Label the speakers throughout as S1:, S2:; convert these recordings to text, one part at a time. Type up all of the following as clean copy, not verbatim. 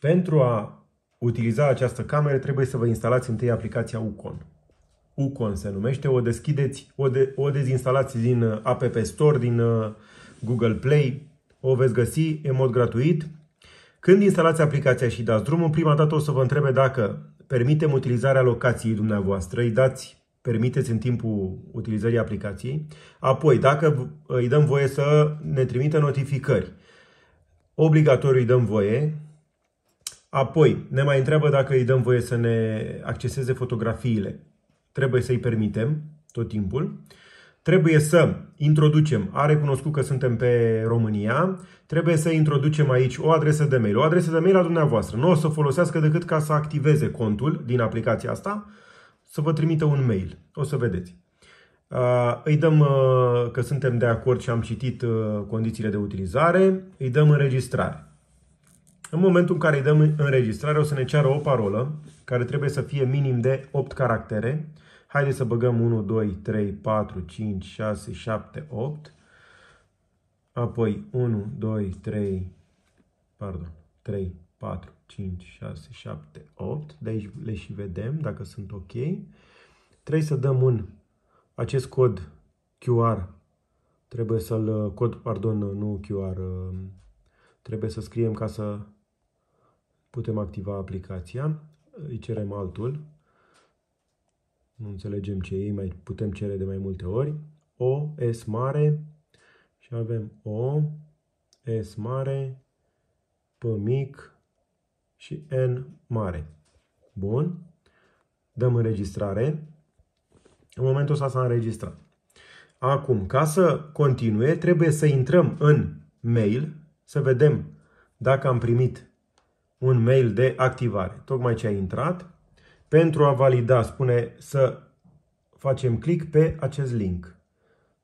S1: Pentru a utiliza această cameră trebuie să vă instalați întâi aplicația Ucon. Ucon se numește, o dezinstalați din App Store, din Google Play, o veți găsi în mod gratuit. Când instalați aplicația și dați drumul, prima dată o să vă întrebe dacă permitem utilizarea locației dumneavoastră, permiteți în timpul utilizării aplicației, apoi dacă îi dăm voie să ne trimită notificări, obligatoriu îi dăm voie, apoi ne mai întreabă dacă îi dăm voie să ne acceseze fotografiile, trebuie să îi permitem tot timpul. Trebuie să introducem, a recunoscut că suntem pe România, trebuie să introducem aici o adresă de mail. O adresă de mail a dumneavoastră. Nu o să folosească decât ca să activeze contul din aplicația asta, să vă trimită un mail. O să vedeți. Îi dăm că suntem de acord și am citit condițiile de utilizare, îi dăm înregistrare. În momentul în care îi dăm înregistrare, o să ne ceară o parolă, care trebuie să fie minim de 8 caractere. Haideți să băgăm 1, 2, 3, 4, 5, 6, 7, 8. Apoi 1, 2, 3, 4, 5, 6, 7, 8. De aici le și vedem dacă sunt ok. Trebuie să dăm acest cod QR. Trebuie să-l, nu QR. Trebuie să scriem ca să putem activa aplicația. Îi cerem altul. Nu înțelegem ce e, mai putem cere de mai multe ori. O, S mare și avem O, S mare, P mic și N mare. Bun. Dăm înregistrare. În momentul ăsta s-a înregistrat. Acum, ca să continue, trebuie să intrăm în mail, să vedem dacă am primit un mail de activare. Tocmai ce a intrat. Pentru a valida, spune să facem click pe acest link.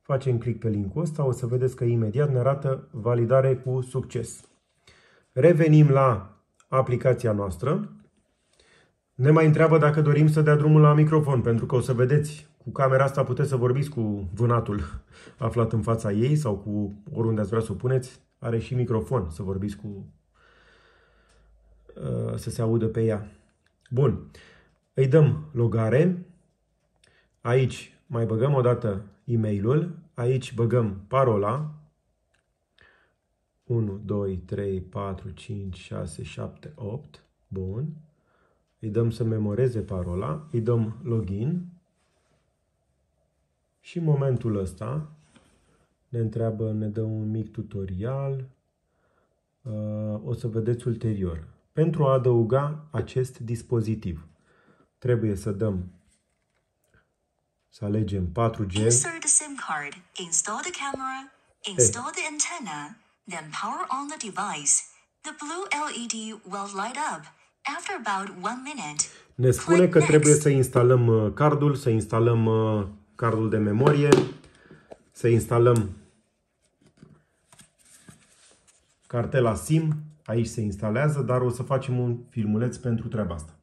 S1: Facem click pe linkul ăsta, o să vedeți că imediat ne arată validare cu succes. Revenim la aplicația noastră. Ne mai întreabă dacă dorim să dea drumul la microfon, pentru că o să vedeți, cu camera asta puteți să vorbiți cu vânatul aflat în fața ei sau cu oriunde ați vrea să o puneți. Are și microfon, să vorbiți să se audă pe ea. Bun. Îi dăm logare, aici mai băgăm o dată e-mailul, aici băgăm parola, 1, 2, 3, 4, 5, 6, 7, 8, bun, îi dăm să memoreze parola, îi dăm login și în momentul ăsta ne întreabă, ne dă un mic tutorial, o să vedeți ulterior. Pentru a adăuga acest dispozitiv, trebuie să alegem 4G.
S2: Insert the SIM card, install the camera, install the antenna, then power on the device. The blue LED will light up after about 1 minute.
S1: Ne spune că trebuie să instalăm cardul, să instalăm cardul de memorie, să instalăm cartela SIM. Aici se instalează, dar o să facem un filmuleț pentru treaba asta.